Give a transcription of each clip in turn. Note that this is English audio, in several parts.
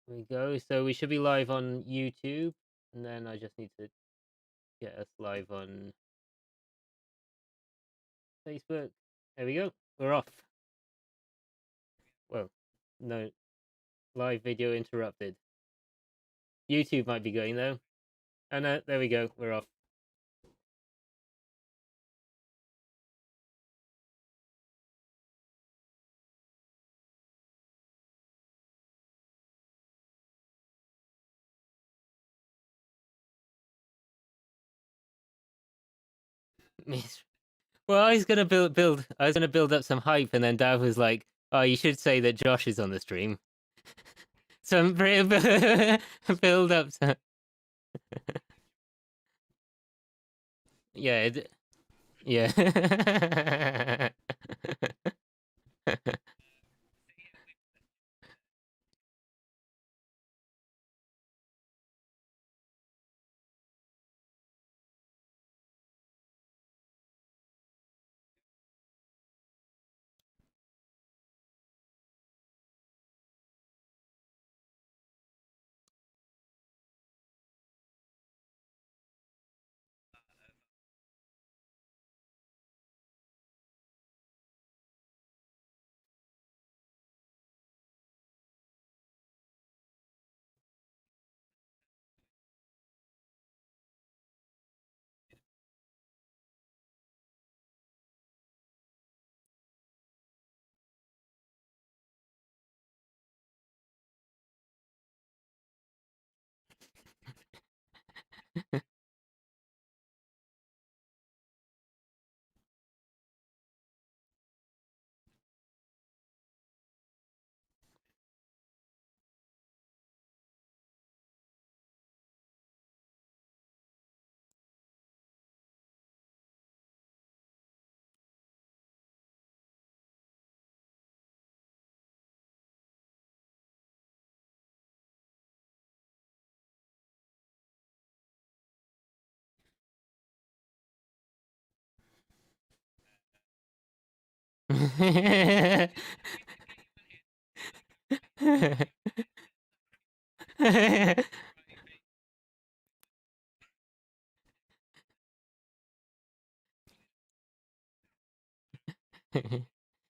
There we go. So we should be live on YouTube, and then I just need to get us live on Facebook. There we go. We're off. Well, no, live video interrupted. YouTube might be going though. And there we go. We're off. Well, I was gonna build. I was gonna build up some hype, and then Dav was like, "Oh, you should say that Josh is on the stream." Some build up. Some... yeah, yeah.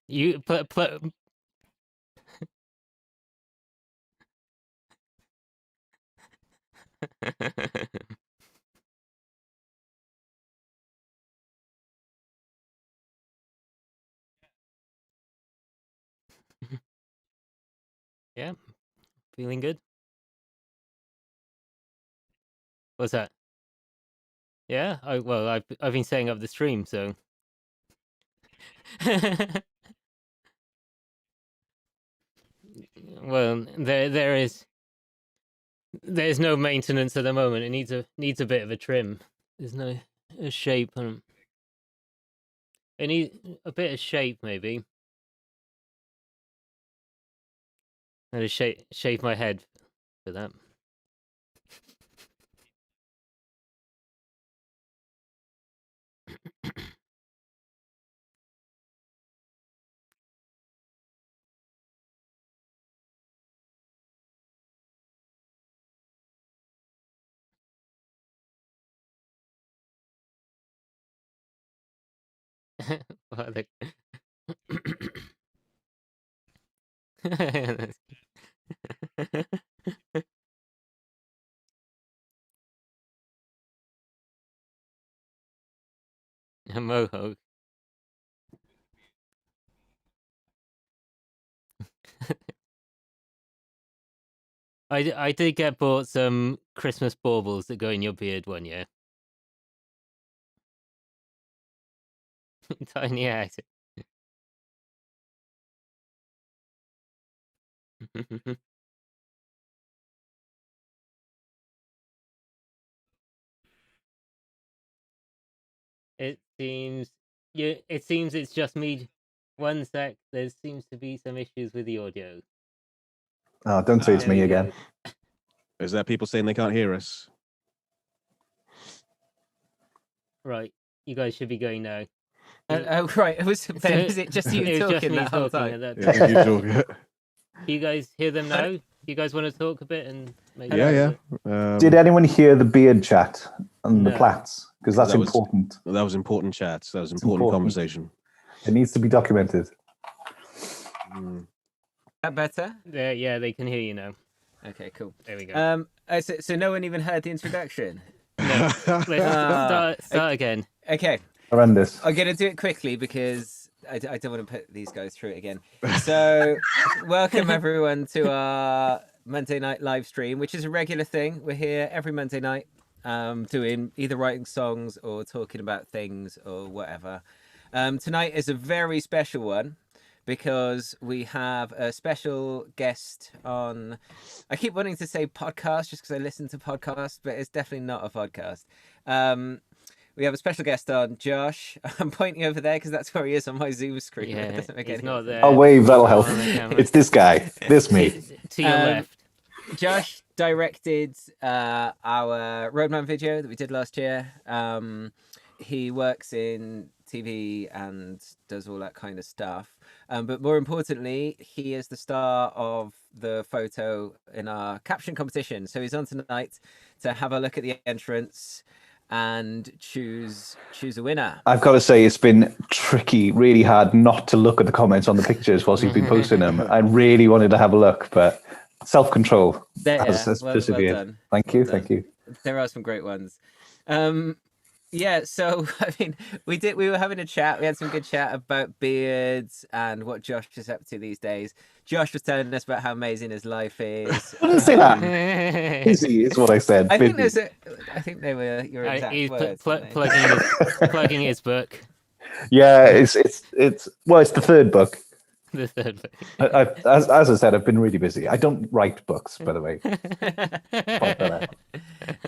You put. Yeah, feeling good. What's that? Yeah, I've been setting up the stream, so. Well, there's no maintenance at the moment. It needs a bit of a trim. There's no a shape on. It needs a bit of shape, maybe. I just shave my head for that. Well, a mohawk. I did get bought some Christmas baubles that go in your beard one year. Tiny hat. It seems it's just me. One sec. There seems to be some issues with the audio. Oh, don't say it's me again. Is that people saying they can't hear us? Right, you guys should be going now. Oh, right. Was it just you talking that whole time? Yeah, you talking. Do you guys hear them now? You guys want to talk a bit and maybe Yeah. Did anyone hear the beard chat and the No. plats? Because that's That was- important. That was important chats. That was important conversation. It needs to be documented. That better? Yeah, they can hear you now. Okay, cool. There we go. So no one even heard the introduction. No, let's start again. Okay, Horrendous. I'm gonna do it quickly because I don't want to put these guys through it again. So, welcome everyone to our Monday night live stream, which is a regular thing. We're here every Monday night, doing either writing songs or talking about things or whatever. Tonight is a very special one because we have a special guest on. I keep wanting to say podcast just because I listen to podcasts, but it's definitely not a podcast. We have a special guest on, Josh. I'm pointing over there because that's where he is on my Zoom screen. Yeah, It doesn't make he's any not sense. there. I'll wave, that'll help. On the camera. It's this guy. This me. To your left. Josh directed our Roadman video that we did last year. He works in TV and does all that kind of stuff. But more importantly, he is the star of the photo in our caption competition. So he's on tonight to have a look at the entrance and choose a winner. I've got to say, it's been tricky, really hard not to look at the comments on the pictures whilst you've been posting them. I really wanted to have a look, but self-control has persevered. done. Thank you, Well thank you. There are some great ones. Yeah, so I mean, we were having a chat. We had some good chat about beards and what Josh is up to these days. Josh was telling us about how amazing his life is. I didn't say that. Busy is what I said. I think busy. I think they were your exact He's words. plugging his book. Yeah, it's the third book. The third book. As I said, I've been really busy. I don't write books, by the way. Point that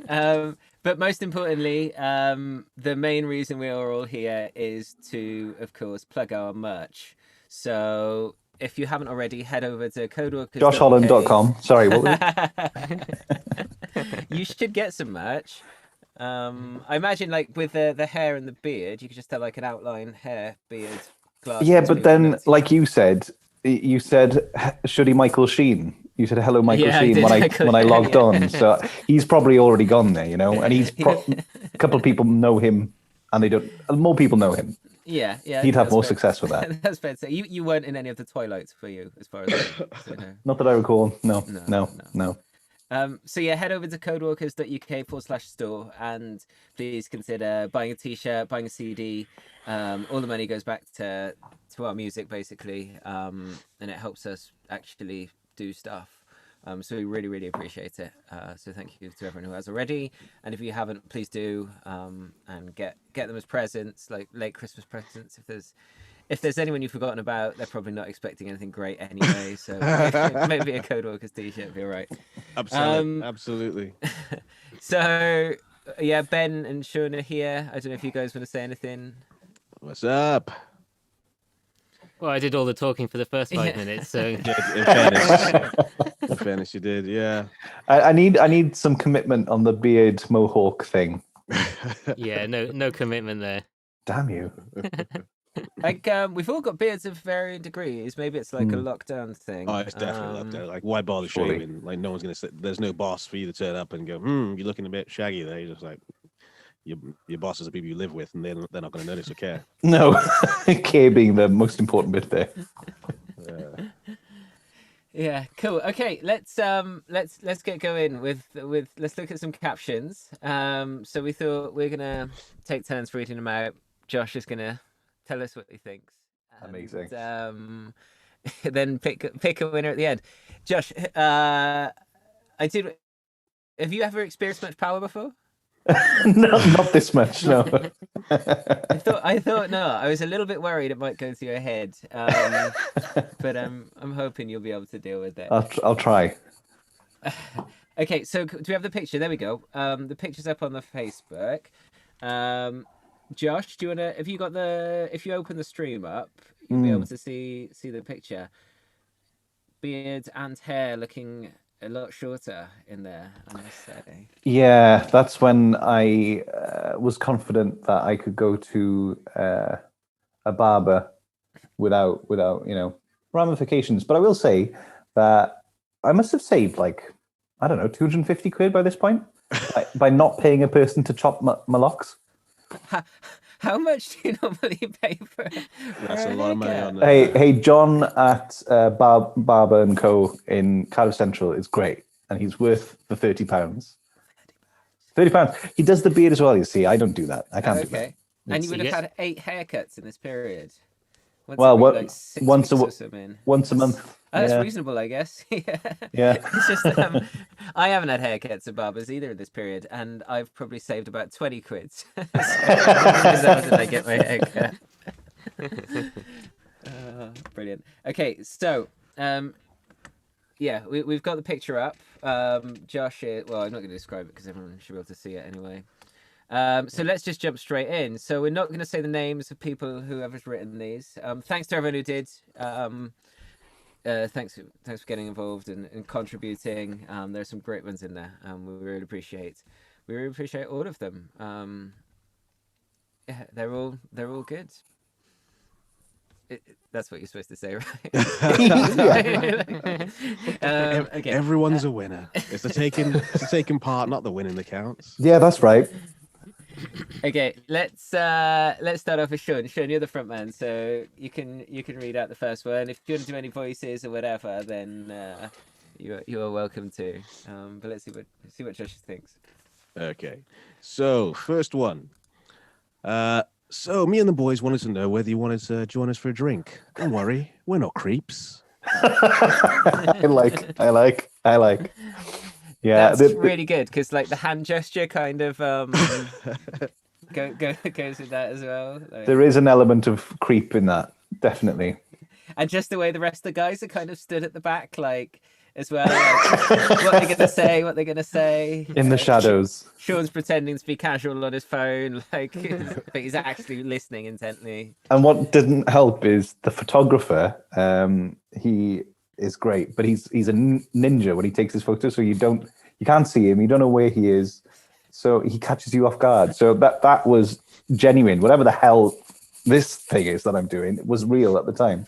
out. But most importantly, the main reason we are all here is to, of course, plug our merch. So if you haven't already, head over to codeworkers. JoshHolland.com. Sorry, what was it? You should get some merch. I imagine, like with the hair and the beard, you could just have like an outline hair, beard, glasses. Yeah, but then, like you said, should he Michael Sheen? You said hello, Michael Yeah, I Sheen did, when Michael I Sheen, logged yeah. on. So he's probably already gone there, and he's a couple of people know him, and they don't. More people know him. Yeah. He'd have that's more fair. success with that. That's fair to say. You weren't in any of the Twilights, for you, as far as I know. Not that I recall. No. So yeah, head over to codeworkers.uk/store and please consider buying a t-shirt, buying a CD. All the money goes back to our music basically, and it helps us actually do stuff. So we really, really appreciate it. So thank you to everyone who has already, and if you haven't, please do, and get them as presents, like late Christmas presents. If there's anyone you've forgotten about, they're probably not expecting anything great anyway. So maybe a Codeworkers t-shirt would be all right. Absolutely. So yeah, Ben and Sean are here. I don't know if you guys want to say anything. What's up? Well, I did all the talking for the first 5 minutes, so In fairness, you did. Yeah. I need some commitment on the beard mohawk thing. yeah, no commitment there. Damn you. Like we've all got beards of varying degrees. Maybe it's like a lockdown thing. Oh, it's definitely up there. Like, why bother surely. shaving? Like, no one's gonna say. There's no boss for you to turn up and go, you're looking a bit shaggy there. You're just like, your bosses are people you live with, and they're not gonna notice or care. No, care being the most important bit there. Yeah, cool. Okay, let's get going with let's look at some captions. So we thought we're gonna take turns reading them out. Josh is gonna tell us what he thinks. Amazing. Then pick a winner at the end. Josh, have you ever experienced much power before? No, not this much. No. I thought no. I was a little bit worried it might go to your head, but I'm hoping you'll be able to deal with it. I'll try. Okay, so do we have the picture? There we go. The picture's up on the Facebook. Josh, do you wanna? If you open the stream up, you'll be able to see the picture. Beard and hair looking a lot shorter in there, I must say. Yeah, that's when I was confident that I could go to a barber without ramifications. But I will say that I must have saved like, I don't know, 250 quid by this point by not paying a person to chop my locks. How much do you normally pay for? That's a lot of money on that. Hey, John at Barber and Co in Cardiff Central is great, and he's worth the £30. £30. He does the beard as well. You see, I don't do that. I can't do that. And you would have had 8 haircuts in this period. Well, once a once a month. Oh, that's reasonable, I guess. Yeah. It's just I haven't had haircuts at barbers either in this period, and I've probably saved about 20 quid. That did I get my haircut. Brilliant. Okay, so yeah, we've got the picture up. Josh, well, I'm not going to describe it because everyone should be able to see it anyway. So let's just jump straight in. So we're not going to say the names of people whoever's written these. Thanks to everyone who did. Thanks for getting involved and contributing. There's some great ones in there. We really appreciate all of them. Yeah, they're all good. That's what you're supposed to say, right? Okay. Everyone's a winner. It's the taking part, not the winning that counts. Yeah, that's right. Okay, let's start off with Sean. Sean, you're the front man, so you can read out the first one. If you want to do any voices or whatever, then you are welcome to. But let's see what Josh thinks. Okay, so first one. So me and the boys wanted to know whether you wanted to join us for a drink. Don't worry, we're not creeps. I like. Yeah, that's really good because like the hand gesture kind of goes with that as well. Like, there is an element of creep in that, definitely. And just the way the rest of the guys are kind of stood at the back, like as well. Like, what they're gonna say in the shadows. Sean's pretending to be casual on his phone, like, but he's actually listening intently. And what didn't help is the photographer. He is great, but he's a ninja when he takes his photos, so you can't see him, you don't know where he is, so he catches you off guard. So that was genuine. Whatever the hell this thing is that I'm doing, it was real at the time.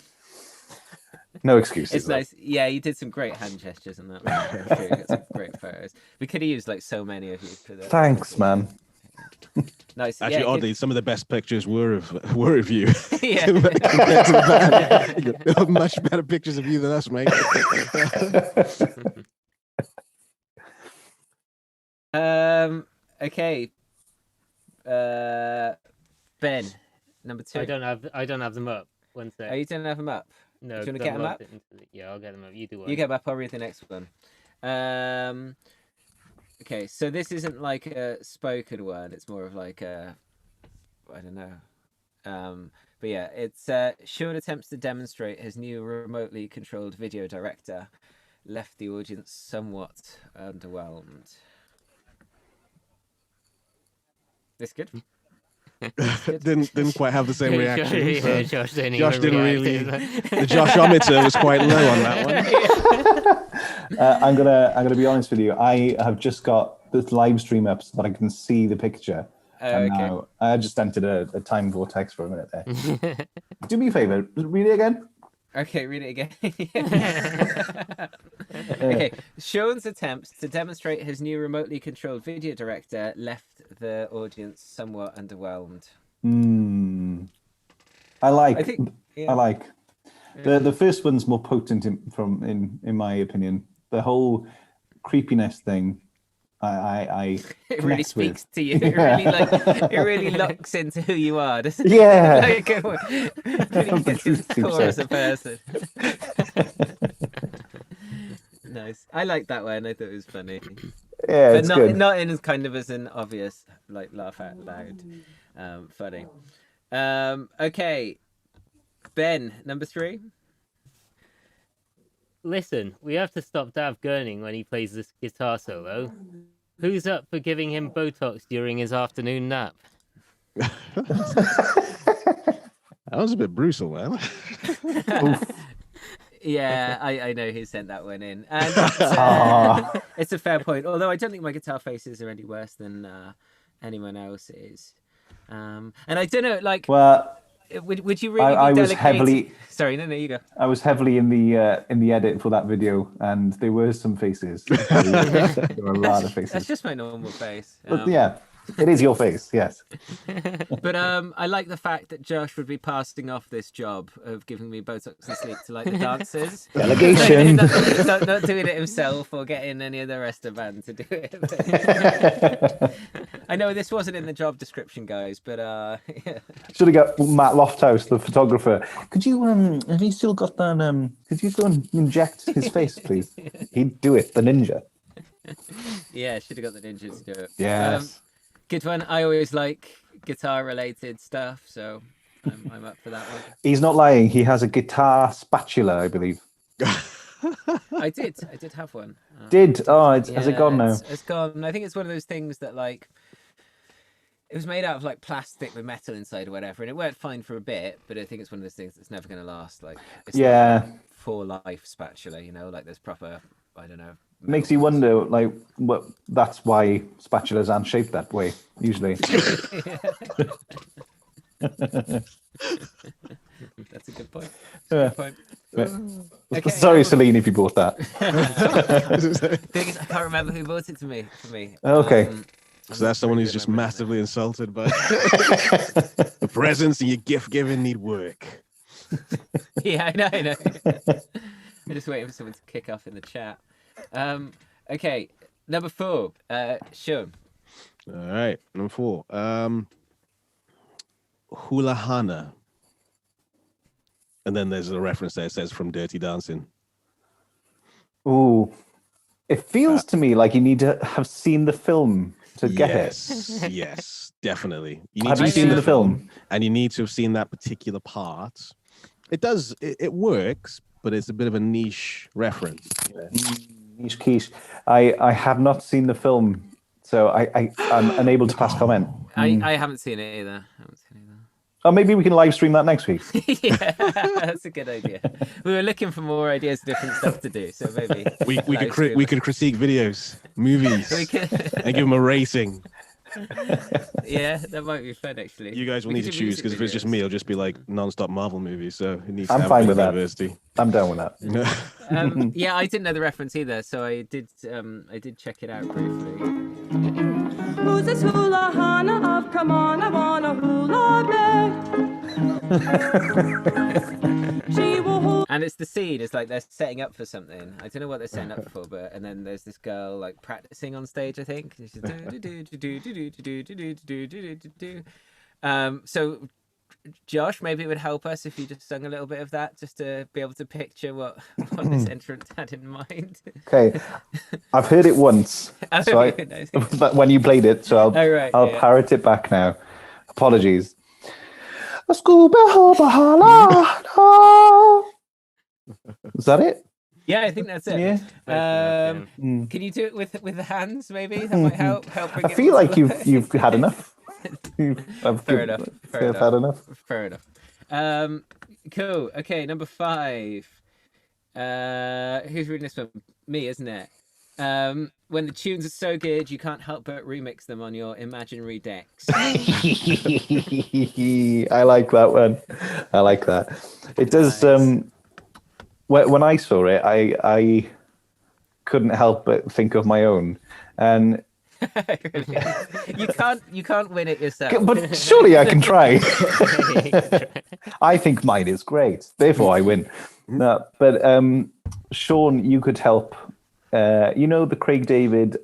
No excuses. It's nice. Yeah, you did some great hand gestures in that one. Sure, you got some great photos. We could have used like so many of you for that. Thanks, man. Nice. Actually, yeah, oddly, some of the best pictures were of you. Yeah. Compared to the band. There are much better pictures of you than us, mate. Okay. Ben, number 2. I don't have them up. One sec. Oh, you don't have them up? No. Do you want to get them up? Yeah, I'll get them up. You do one. You get them up. I'll read the next one. Okay, so this isn't like a spoken one. It's more of like a, I don't know. But yeah, it's Sean attempts to demonstrate his new remotely controlled video director left the audience somewhat underwhelmed. This good? didn't quite have the same reaction. Yeah, Josh didn't really. The Joshometer was quite low on that one. I'm gonna be honest with you. I have just got this live stream up so that I can see the picture. And Okay. now I just entered a time vortex for a minute there. Do me a favor, read it again. Okay, read it again. Okay, Sean's attempts to demonstrate his new remotely controlled video director left the audience somewhat underwhelmed. I like. I think. Yeah. I like. The first one's more potent in my opinion. The whole creepiness thing. I It really speaks with. to you. It really locks into who you are, doesn't it? Yeah. It really gets you to the core as a person. Nice. I like that one. I thought it was funny. Yeah, But it's good. not in as kind of as an obvious like laugh out loud. Funny. Okay. Ben, number 3. Listen, we have to stop Dav gurning when he plays this guitar solo. Who's up for giving him Botox during his afternoon nap? That was a bit brutal, man. Yeah, I know who sent that one in. And it's a fair point. Although I don't think my guitar faces are any worse than anyone else's. And I don't know, like... Well, would you really? I be was delegating- heavily. Sorry, no, you go. I was heavily in the edit for that video, and there were some faces. There were a lot of That's faces. just my normal face. But yeah, it is your face. Yes. But I like the fact that Josh would be passing off this job of giving me Botox and sleep to like the dancers. Delegation. not doing it himself or getting any of the rest of the band to do it. I know this wasn't in the job description, guys, but yeah. Should have got Matt Lofthouse, the photographer. Could you have you still got that? Could you go and inject his face, please? He'd do it. The ninja. Yeah, should have got the ninjas to do it. Yes. Good one. I always like guitar-related stuff, so I'm up for that one. He's not lying. He has a guitar spatula, I believe. I did have one. Has it gone now? It's gone. I think it's one of those things that like it was made out of like plastic with metal inside or whatever, and it worked fine for a bit. But I think it's one of those things that's never going to last. Like it's Yeah. not for life spatula, you know, like there's proper. I don't know. Makes you wonder, like, what? That's why spatulas aren't shaped that way usually. That's a good point. Yeah. Good point. Yeah. Okay, Sorry, Celine, if you bought that. Thing is, I can't remember who bought it for me. Okay. So that's someone who's just massively insulted by the presents and your gift giving need work. Yeah, I know. I'm just waiting for someone to kick off in the chat. Okay, number 4. Sean. All right, number 4. Hula Hana. And then there's a reference there. It says from Dirty Dancing. Ooh, it feels to me like you need to have seen the film to get it. Yes, definitely. You need Have to you have seen the film? and you need to have seen that particular part. It does. It works, but it's a bit of a niche reference. Niche quiche. I have not seen the film, so I'm unable to pass comment. I haven't seen it either. Oh, maybe we can live stream that next week. Yeah, that's a good idea. We were looking for more ideas, different stuff to do. So maybe We could critique videos, movies, We could- and give them a rating. Yeah, that might be fun actually. You guys will We need to could do choose because if it's just music me, it'll just be like non-stop Marvel movies. So it needs to I'm have fine a with that. diversity. I'm down with that. videos. Yeah, I didn't know the reference either, so I did check it out briefly. Who's this hula hana of? Come on, I wanna hula back. She will hula. And it's the scene. It's like they're setting up for something. I don't know what they're setting up for, but and then there's this girl like practicing on stage. I think. She's so Josh, maybe it would help us if you just sung a little bit of that, just to be able to picture what this entrant had in mind. Okay, I've heard it once, so but when you played it, so I'll parrot it back now. Apologies. A scuba hubba hala. Is that it? Yeah, I think that's it. Yeah. Can you do it with the hands? Maybe that might help. Bring I it feel to like life. you've had enough. Fair enough. I've had enough. Fair enough. Cool. Okay, number 5. Who's reading this one? Me, isn't it? When the tunes are so good, you can't help but remix them on your imaginary decks. I like that one. I like that. It does. Nice. When I saw it, I couldn't help but think of my own, and Really? You can't win it yourself. but surely I can try. I think mine is great, therefore I win. No, but Sean, you could help. You know the Craig David,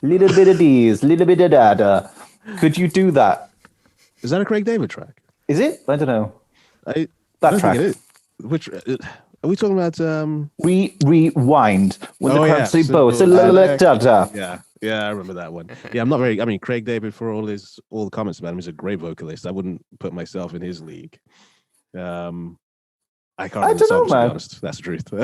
little bit of these, little bit of that. Could you do that? Is that a Craig David track? Is it? I don't know. I That don't track. think it is. Which are we talking about? Rewind when Oh, the yeah. crowd say So- both. Da-da. Yeah, I remember that one. Yeah, I'm not very. I mean, Craig David, for all the comments about him, is a great vocalist. I wouldn't put myself in his league. I can't. I remember the don't know, songs, to be man. honest. That's the truth. I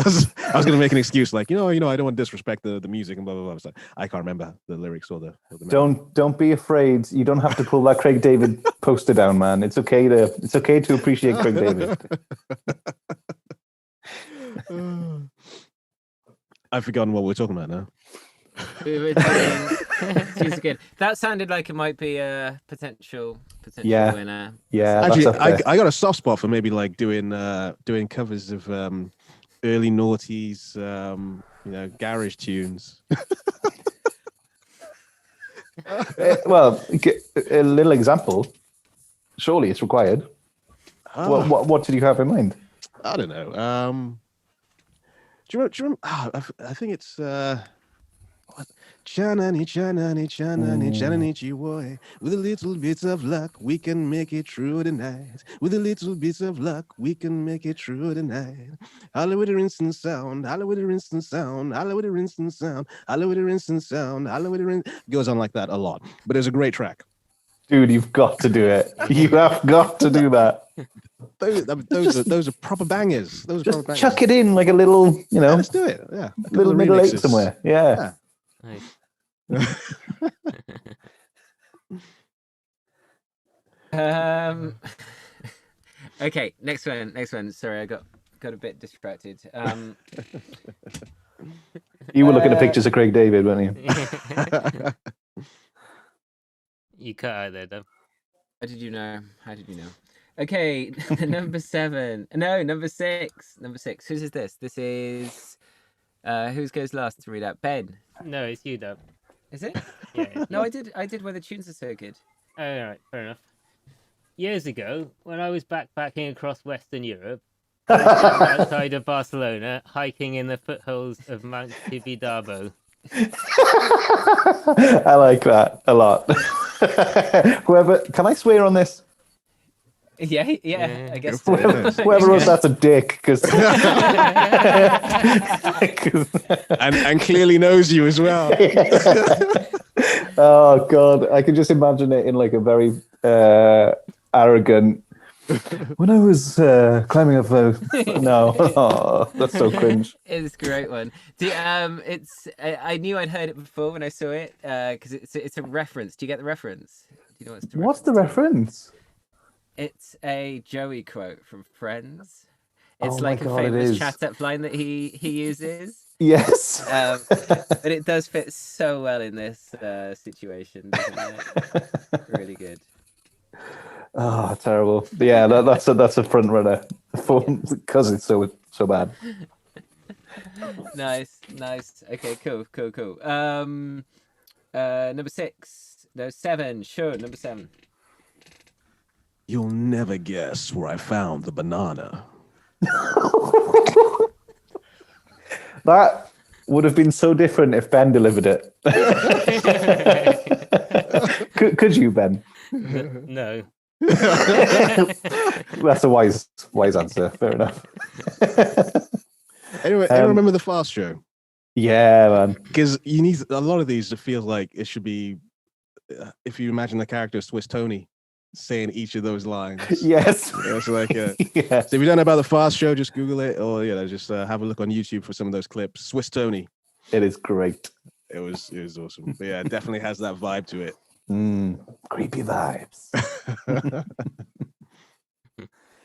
was going to make an excuse, like I don't want to disrespect the music and blah blah blah. So I can't remember the lyrics or the. Don't be afraid. You don't have to pull that Craig David poster down, man. It's okay to appreciate Craig David. I've forgotten what we're talking about now. We were doing. She's good. That sounded like it might be a potential Yeah. winner. Yeah, Actually, that's up there. I got a soft spot for maybe like doing covers of early noughties, garage tunes. Well, a little example. Surely it's required. What did you have in mind? I don't know. Do you remember? I think it's what? Chanani, chanani, chanani, chanani, chiwoy. With a little bit of luck, we can make it through the night. With a little bit of luck, we can make it through the night. Holla with a instant sound, holla with a instant sound, holla with a instant sound, holla with a instant sound, holla with a goes on like that a lot. But it's a great track. Dude, you've got to do it. You have got to do that. Those are proper bangers. Those are proper Just bangers. chuck it in like a little, Yeah, let's do it. Yeah, a couple little of middle eight remixes. somewhere. Yeah. Nice. Okay, next one. Sorry, I got a bit distracted. You were looking at pictures of Craig David, weren't you? You cut out there, though. How did you know? Okay, number 7. No, number 6. Whose is this? This is whose goes last to read out? Ben. No, it's you, though. Is it? Yeah. No, I did where the tunes are so good. Oh, all right, fair enough. Years ago, when I was backpacking across Western Europe, outside of Barcelona, hiking in the foothills of Mount Tibidabo. I like that a lot. Whoever, can I swear on this? Yeah, I guess. So. Whoever wrote that's a dick, because and clearly knows you as well. Oh god, I can just imagine it in like a very arrogant. When I was climbing up no, that's so cringe. It's a great one. I knew I'd heard it before when I saw it because it's a reference. Do you get the reference? Do you know What's the reference? It's a Joey quote from Friends. It's Oh my like a God, it famous is. chat-up line that he uses. Yes. But it does fit so well in this situation, doesn't it? Really good. Oh, terrible. Yeah, that's a front runner because it's so bad. Nice. Okay, cool. Number 6. No, 7. Sure, number 7. You'll never guess where I found the banana. That would have been so different if Ben delivered it. Could you, Ben? No. That's a wise answer. Fair enough. Anyway, I remember the Fast Show. Yeah, man. Because you need a lot of these to feel like it should be, if you imagine the character Swiss Tony saying each of those lines. Yes. It's like, Yes. so if you don't know about the Fast Show, just Google it, or just have a look on YouTube for some of those clips. Swiss Tony. It is great. It was awesome. But yeah, it definitely has that vibe to it. Creepy vibes.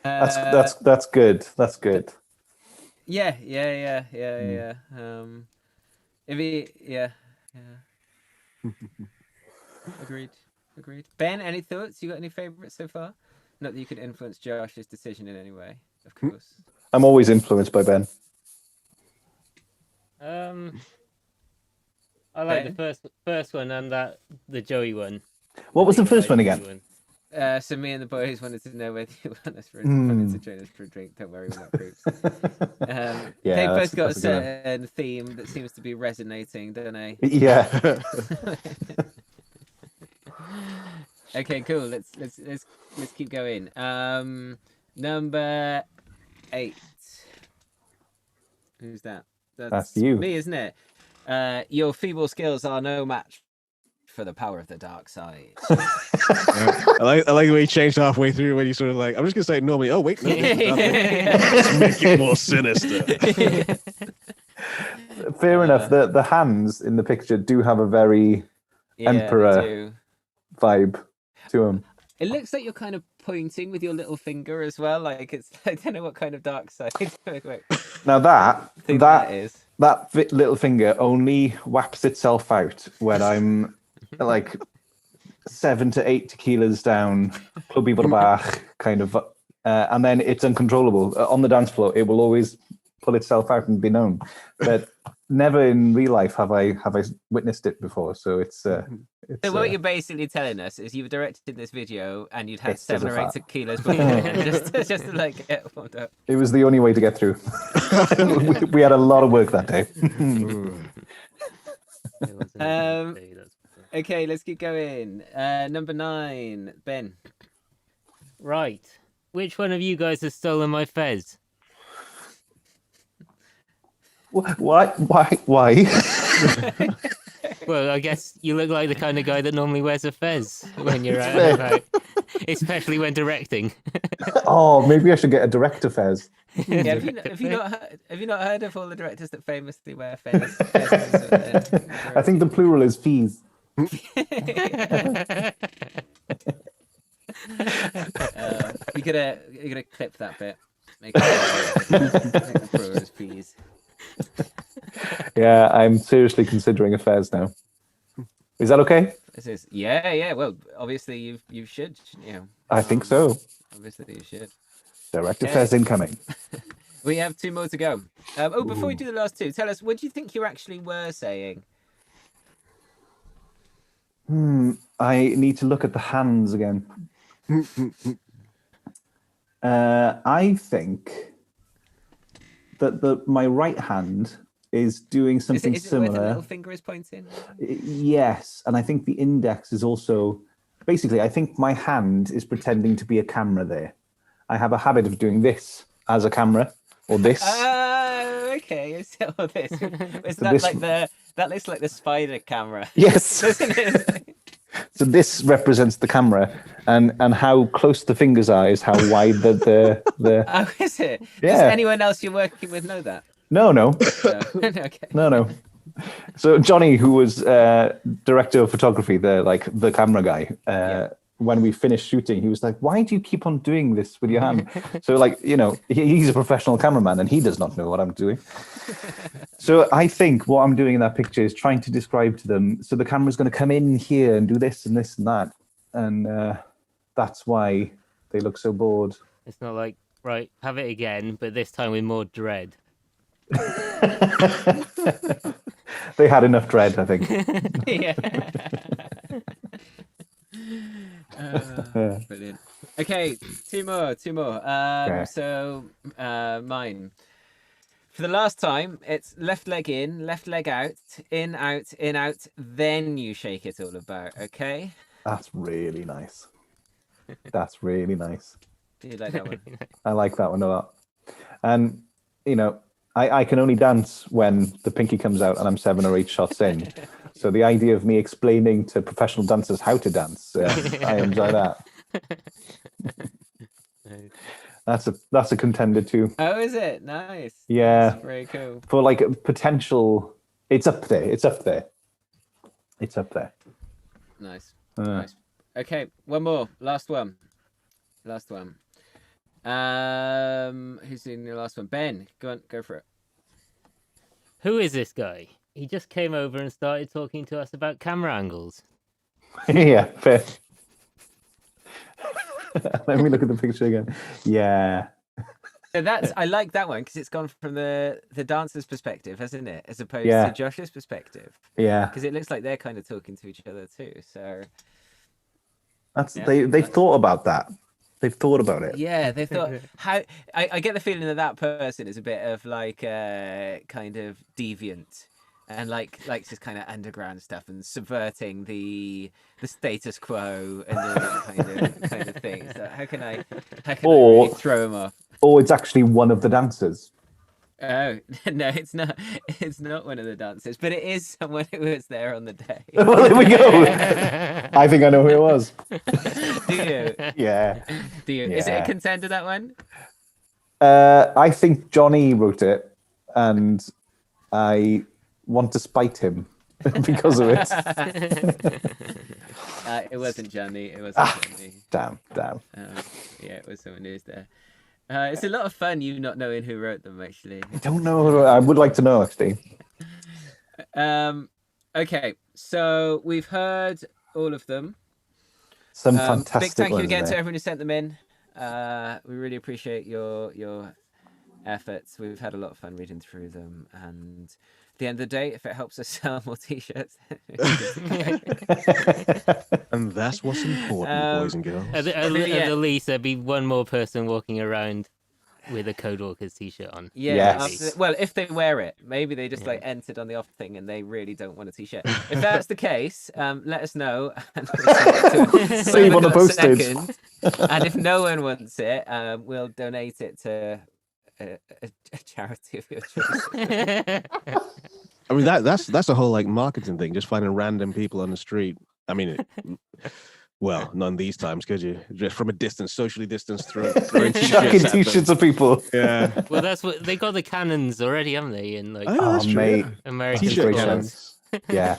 That's That's good. That's good. Yeah. Agreed. Ben, any thoughts? You got any favorites so far? Not that you could influence Josh's decision in any way, of course. I'm always influenced by Ben. I like the first one and the Joey one. What was the first one again? So me and the boys wanted to know whether you wanted to join us for a drink. Don't worry, we're not creeps. They both got a certain theme that seems to be resonating, don't they? Yeah. Okay, cool. Let's keep going. Number 8. Who's that? That's you. Me, isn't it? Your feeble skills are no match for the power of the dark side. I like the way you changed halfway through when you sort of like, I'm just gonna say it normally. Oh wait, no, let's make it more sinister. Fair enough. The hands in the picture do have a very emperor vibe to them. It looks like you're kind of pointing with your little finger as well. Like it's, I don't know what kind of dark side. Now that that little finger only whaps itself out when I'm like 7 to 8 tequilas down, Club Bach kind of, and then it's uncontrollable. On the dance floor, it will always pull itself out and be known. But never in real life have I witnessed it before. So it's So what you're basically telling us is you've directed this video and you'd had It's as 7 a or 8 fat. tequilas before, just to like get warmed up. It was the only way to get through. we had a lot of work that day. It wasn't a good day, that's for sure. Okay, let's keep going. Number 9, Ben. Right. Which one of you guys has stolen my fez? Why? Well, I guess you look like the kind of guy that normally wears a fez when you're out and about, especially when directing. Oh, maybe I should get a director fez. Yeah, have you not heard of all the directors that famously wear fez? I think the plural is fees. You're gonna clip that bit. Make the plural is fees. Yeah, I'm seriously considering a fez now. Is that okay? This is yeah. Well, obviously you should. I think so. Obviously you should. Director fez incoming. We have 2 more to go. Before we do the last 2, tell us what do you think you actually were saying? I need to look at the hands again. I think that my right hand is doing something Is it where the similar. little finger is pointing? Yes, and I think the index is also. Basically, I think my hand is pretending to be a camera there. I have a habit of doing this as a camera, or this. Okay. So this is So that this- like that looks like the spider camera. Yes. Doesn't it? So this represents the camera, and how close the fingers are is how wide the. Oh, is it? Does Yeah. anyone else you're working with know that? No. No. Okay. No. So Johnny, who was director of photography, the camera guy, when we finished shooting, he was like, "Why do you keep on doing this with your hand?" So he's a professional cameraman and he does not know what I'm doing. So I think what I'm doing in that picture is trying to describe to them. So the camera's going to come in here and do this and this and that, and that's why they look so bored. It's not like, right, have it again, but this time with more dread. They had enough dread, I think. Yeah. Brilliant. Okay, 2 more. Okay. So mine. For the last time, it's left leg in, left leg out, in, out, then you shake it all about, okay? That's really nice. That's really nice. Do you like that one? I like that one a lot. And, I can only dance when the pinky comes out and I'm 7 or 8 shots in. So the idea of me explaining to professional dancers how to dance, I enjoy that. That's a contender too. Oh, is it? Nice. Yeah. That's very cool. For like a potential, it's up there. Nice. Uh, Nice. Okay, one more. Last one. Who's doing the last one? Ben, go on, go for it. Who is this guy? He just came over and started talking to us about camera angles. Yeah, fair. Let me look at the picture again. Yeah. So I like that one because it's gone from the dancer's perspective, hasn't it, as opposed Yeah. to Josh's perspective? Yeah. Because it looks like they're kind of talking to each other too. So That's Yeah, they've thought about that. They've thought about it. yeah, they thought how I get the feeling that person is a bit of like kind of deviant and like just kind of underground stuff and subverting the status quo and all that kind of thing. So how can I Or- really throw him off? Or it's actually one of the dancers. Oh no, it's not. It's not one of the dancers, but it is someone who was there on the day. Well, there we go. I think I know who it was. Do you? Yeah. Do you? Is it a Yeah. contender, that one? I think Johnny wrote it, and I want to spite him because of it. It wasn't Johnny. It wasn't Johnny. Damn. Yeah, it was someone who's there. It's a lot of fun you not knowing who wrote them, actually. I don't know. I would like to know, actually. Okay, so we've heard all of them. Some fantastic Big thank you ones again to there. everyone who sent them in. We really appreciate your efforts. We've had a lot of fun reading through them, and at the end of the day, if it helps us sell more t-shirts, And that's what's important, boys and girls. At the least, there'd be one more person walking around with a Codewalkers t-shirt on. yeah. Yes. Well, if they wear it, maybe they just like entered on the off thing and they really don't want a t-shirt. If that's the case, let us know. And we'll Save on the postage. And if no one wants it, we'll donate it to a charity of your choice. I mean, that's a whole like marketing thing. Just finding random people on the street. I mean, well, none these times, could you? Just from a distance, socially distanced, throwing Chucking t-shirts at them. t-shirts of people. Yeah. Well, that's what they got the cannons already, haven't they? In like Oh, that's true, mate. yeah. American T-shirt Great cannons. shout. Yeah.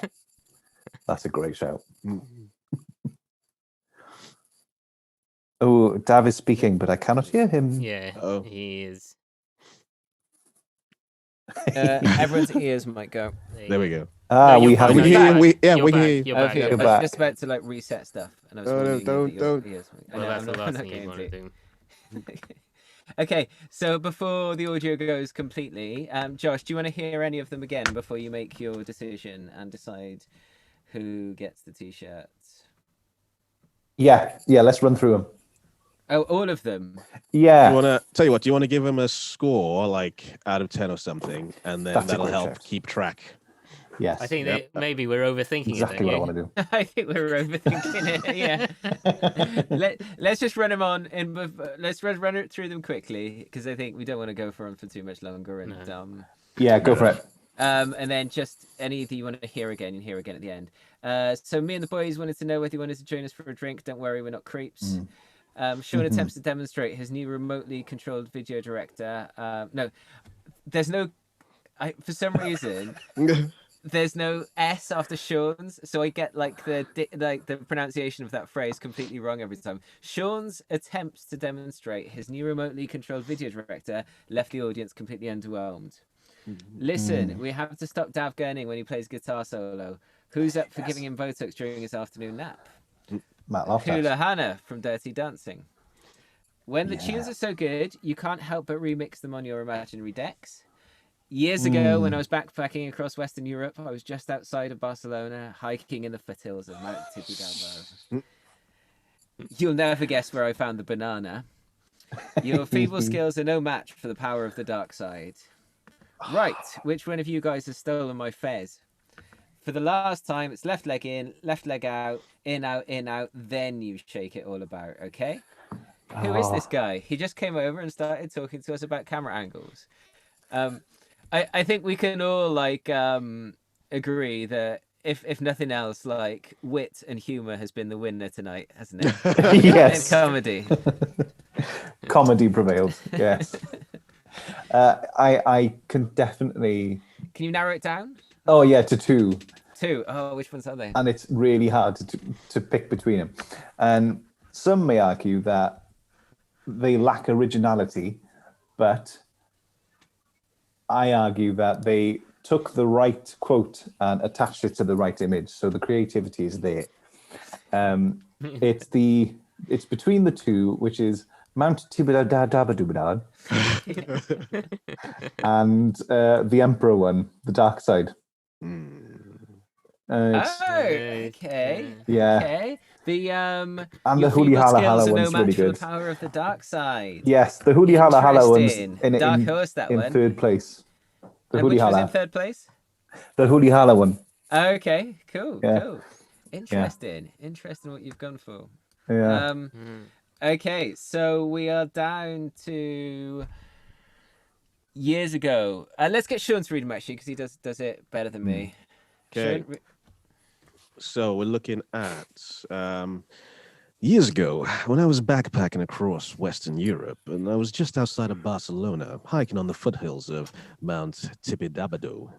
That's a great shout. Oh, Dav is speaking, but I cannot hear him. Yeah, Oh. he is. Everyone's ears might go. There we go. Ah, No, we you're have. fine. We You're hear back. you. We You're hear back. you. You're Okay, back. I You're was back. just about to like reset stuff, and I was No, no, wondering don't- if your don't. ears went- I Well, know, that's I'm the not- I'm last not thing you going want to to. do. Okay, so before the audio goes completely, Josh, do you want to hear any of them again before you make your decision and decide who gets the t-shirts? Yeah, let's run through them. Oh, all of them. Yeah. You wanna tell you what? Do you want to give him a score, like out of 10 or something, and then That's a that'll great help shout. keep track. Yes. I think Yep. that maybe we're overthinking exactly it. what I Then, want to do. I think we're overthinking it. Yeah. Let's just run them on, and let's run it through them quickly because I think we don't want to go for them for too much longer. And Yeah, go for it. and then just any that you want to hear again, and hear again at the end. So me and the boys wanted to know whether you wanted to join us for a drink. Don't worry, we're not creeps. Sean attempts to demonstrate his new remotely controlled video director. No, there's no. For some reason, there's no S after Sean's, so I get like the pronunciation of that phrase completely wrong every time. Sean's attempts to demonstrate his new remotely controlled video director left the audience completely underwhelmed. Listen, we have to stop Dav Gurning when he plays guitar solo. Who's up for giving him Botox during his afternoon nap? Matt Loftus. Kula Hannah from Dirty Dancing. When the tunes are so good, you can't help but remix them on your imaginary decks. Years ago, when I was backpacking across Western Europe, I was just outside of Barcelona, hiking in the foothills of Mount Tibidabo. You'll never guess where I found the banana. Your feeble skills are no match for the power of the dark side. Right, which one of you guys has stolen my fez? For the last time, it's left leg in, left leg out, in, out, then you shake it all about, okay? Who is this guy? He just came over and started talking to us about camera angles. I think we can all like agree that if nothing else, like wit and humor has been the winner tonight, hasn't it? Yes. And comedy. Comedy prevailed. Yes. I can definitely. Can you narrow it down? Oh yeah, to two, Oh, which ones are they? and it's really hard to pick between them. And some may argue that they lack originality, but I argue that they took the right quote and attached it to the right image, so the creativity is there. It's between the two, which is Mount Tibidabadabadubadad and the Emperor one, the Dark Side. Okay. Yeah. Okay. The And your the Hooly feeble Hala skills Hala are no one's match really for the good. power of the dark side. Yes, the Hooly Hala Hala one's Interesting. Dark horse, that in one. third place. The And Hooly which was in Hala. third place? The Hooly Hala one. Okay, cool, Yeah. cool. Interesting. Interesting what you've gone for. Yeah. Okay, so we are down to years ago. Let's get Sean to read them actually, because he does it better than me. Okay. Sean, So we're looking at years ago when I was backpacking across Western Europe, and I was just outside of Barcelona, hiking on the foothills of Mount Tibidabado.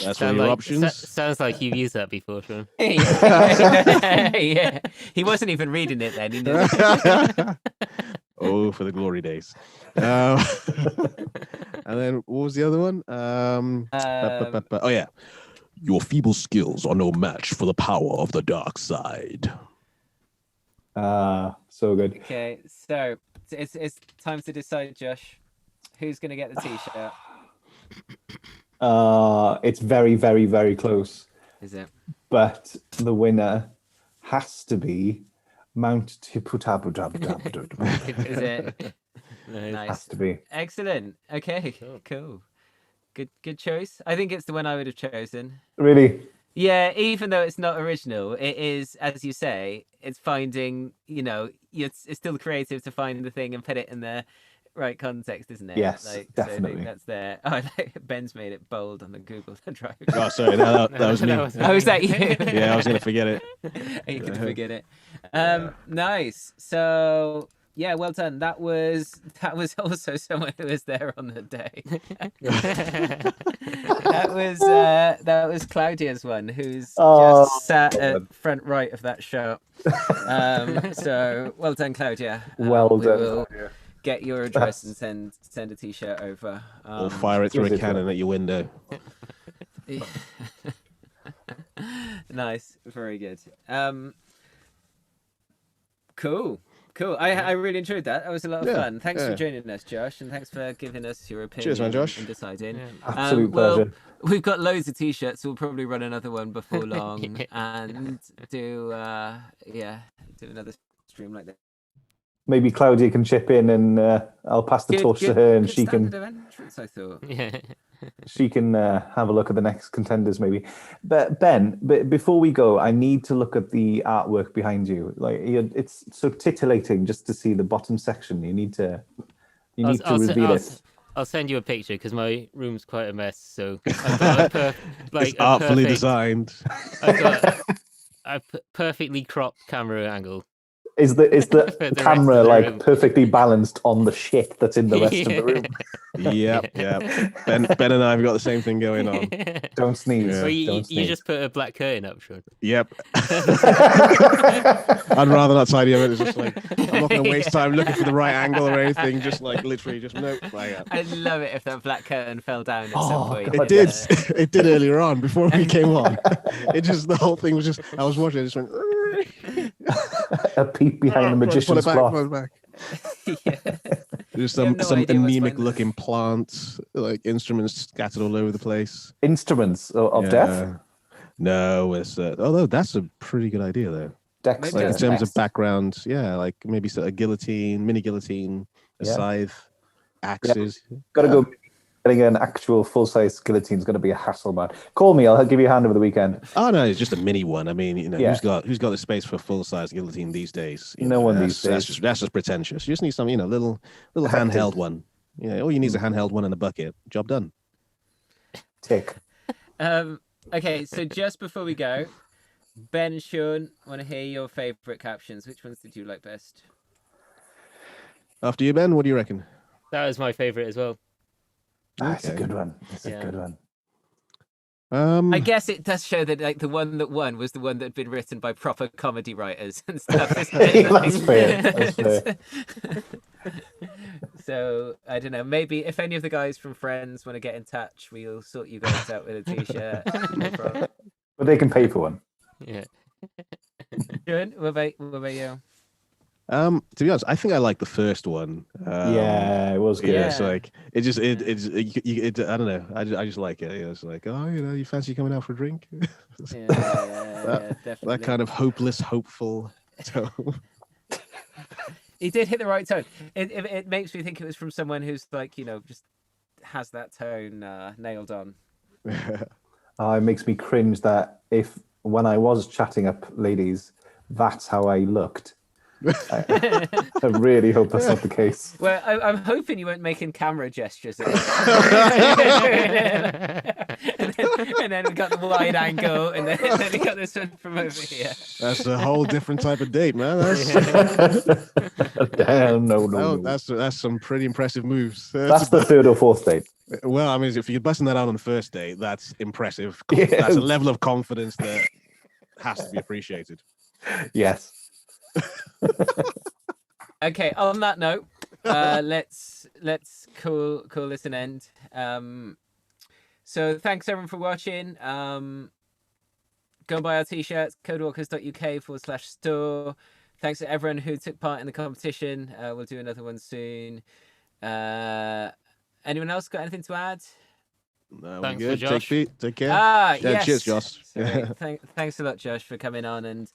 That's one of your options. Sounds like you've used that before, Sean. yeah. He wasn't even reading it then. He knew. Oh, for the glory days. And then what was the other one? Oh yeah. Your feeble skills are no match for the power of the dark side. So good. Okay, so it's time to decide, Josh. Who's gonna get the t-shirt? It's very, very, very close. Is it? But the winner has to be Mount Tiputabu. Is it? Nice. Nice. Has to be. Excellent. Okay, cool. Good choice. I think it's the one I would have chosen. Really? Yeah, even though it's not original, it is, as you say, it's finding, it's still creative to find the thing and put it in the right context, isn't it? Yes, So I definitely. think that's there. Oh, Ben's made it bold on the Google Drive. Oh, sorry, that was me. Oh, was that you? Yeah, I was gonna forget it. You can forget it. Nice. So yeah, well done. That was also someone who was there on the day. that was Claudia's one, who's just sat at front right of that shot. So well done, Claudia. Well done. Will get your address and send a t-shirt over. Or fire it through a cannon at your window. Nice, very good. Cool. I really enjoyed that. That was a lot of fun. Thanks for joining us, Josh, and thanks for giving us your opinion. Cheers, man, Josh. And deciding. Absolute well, pleasure. we've got loads of t-shirts. So we'll probably run another one before long and do another stream like that. Maybe Claudia can chip in, and I'll pass the torch to her, and she can. Entrance, I thought. Yeah. She can have a look at the next contenders, maybe. But Ben, before we go, I need to look at the artwork behind you. Like, it's so titillating just to see the bottom section. You need to reveal it. I'll send you a picture because my room's quite a mess. So I've got It's artfully designed. I've got a perfectly cropped camera angle. Is the the camera rest of the like room. perfectly balanced on the shit that's in the rest of the room? Yep. Ben and I have got the same thing going on. Don't sneeze. Yeah. Well, you Don't sneeze. just put a black curtain up, Sean. Yep. I'd rather not tidy up. It's just like I'm not going to waste time looking for the right angle or anything. Just like literally, just nope. I'd love it if that black curtain fell down at some point. God, It did. It did earlier on before we came on. It just the whole thing was just. I was watching. It just went. A peek behind the magician's cloth. Pull it back. Yeah. There's You have some no some idea what's anemic behind looking plants, like instruments scattered all over the place. Instruments of death. No, it's although that's a pretty good idea though. Dex, Like in dex. terms of background, yeah, like maybe a guillotine, mini guillotine, a Yeah. scythe, axes. Gotta go. Getting an actual full-size guillotine is going to be a hassle, man. Call me. I'll give you a hand over the weekend. Oh no, it's just a mini one. I mean, Yeah. who's got the space for a full size guillotine these days? You No know, one that's- these days. That's just pretentious. You just need some, little Effective. handheld one. Yeah, all you need is a handheld one and a bucket. Job done. Tick. Okay, so just before we go, Ben and Sean, want to hear your favorite captions. Which ones did you like best? After you, Ben, what do you reckon? That was my favorite as well. That's a Okay. good one. That's Yeah. a good one. I guess it does show that like the one that won was the one that had been written by proper comedy writers and stuff. Isn't it? That's fair. That's fair. So I don't know. Maybe if any of the guys from Friends want to get in touch, we'll sort you guys out with a t-shirt. No problem. But they can pay for one. Yeah. Sean, what about you? To be honest, I think I like the first one. Yeah, it was good. Yeah, it's Yeah. like it's I don't know. I just like it. It's like, oh, you fancy coming out for a drink? Yeah, definitely. That kind of hopeless, hopeful tone. He did hit the right tone. It makes me think it was from someone who's like, just has that tone nailed on. It makes me cringe that if when I was chatting up ladies, that's how I looked. I really hope that's not the case. Well, I'm hoping you weren't making camera gestures. and then we got the wide angle, and then we got this one from over here. That's a whole different type of date, man. Damn, no. That's some pretty impressive moves. That's the third or fourth date. Well, I mean, if you're busting that out on the first date, that's impressive. Yeah. That's a level of confidence that has to be appreciated. Yes. Okay. On that note, let's call this an end. So thanks everyone for watching. Go and buy our t-shirts, codewalkers.uk/store. Thanks to everyone who took part in the competition. We'll do another one soon. Anyone else got anything to add? No, Thanks we're for good. Josh. Take care. Yeah, Yes. Cheers, Josh. Sorry. Thanks a lot, Josh, for coming on and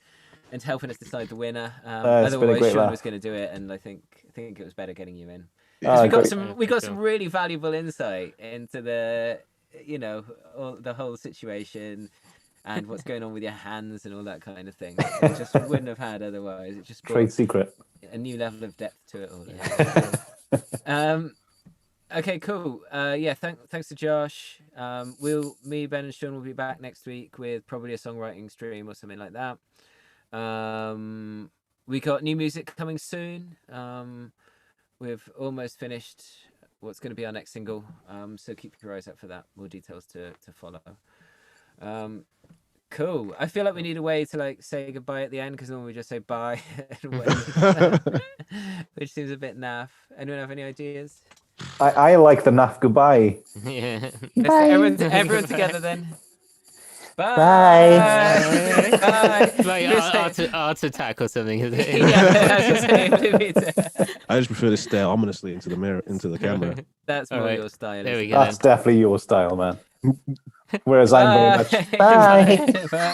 helping us decide the winner. It's been a Otherwise, great Sean laugh. was going to do it, and I think it was better getting you in. Ah, We got great. we got Sure. some really valuable insight into the the whole situation and what's going on with your hands and all that kind of thing. It just wouldn't have had otherwise. It just Trade brought secret. a new level of depth to it all. Okay, cool. Thanks to Josh. Me, Ben, and Sean will be back next week with probably a songwriting stream or something like that. We got new music coming soon. We've almost finished what's going to be our next single. So keep your eyes out for that. More details to follow. Cool. I feel like we need a way to like say goodbye at the end because normally we just say bye, and wave, which seems a bit naff. Anyone have any ideas? I like the naff goodbye. Yeah. Everyone together then. Bye. Bye. Bye. It's like Chris, art attack or something, is it? I just prefer to stare ominously into the mirror, into the camera. That's more Alright, your style. there we isn't go. it? That's definitely your style, man. Whereas I'm very much Bye. Bye.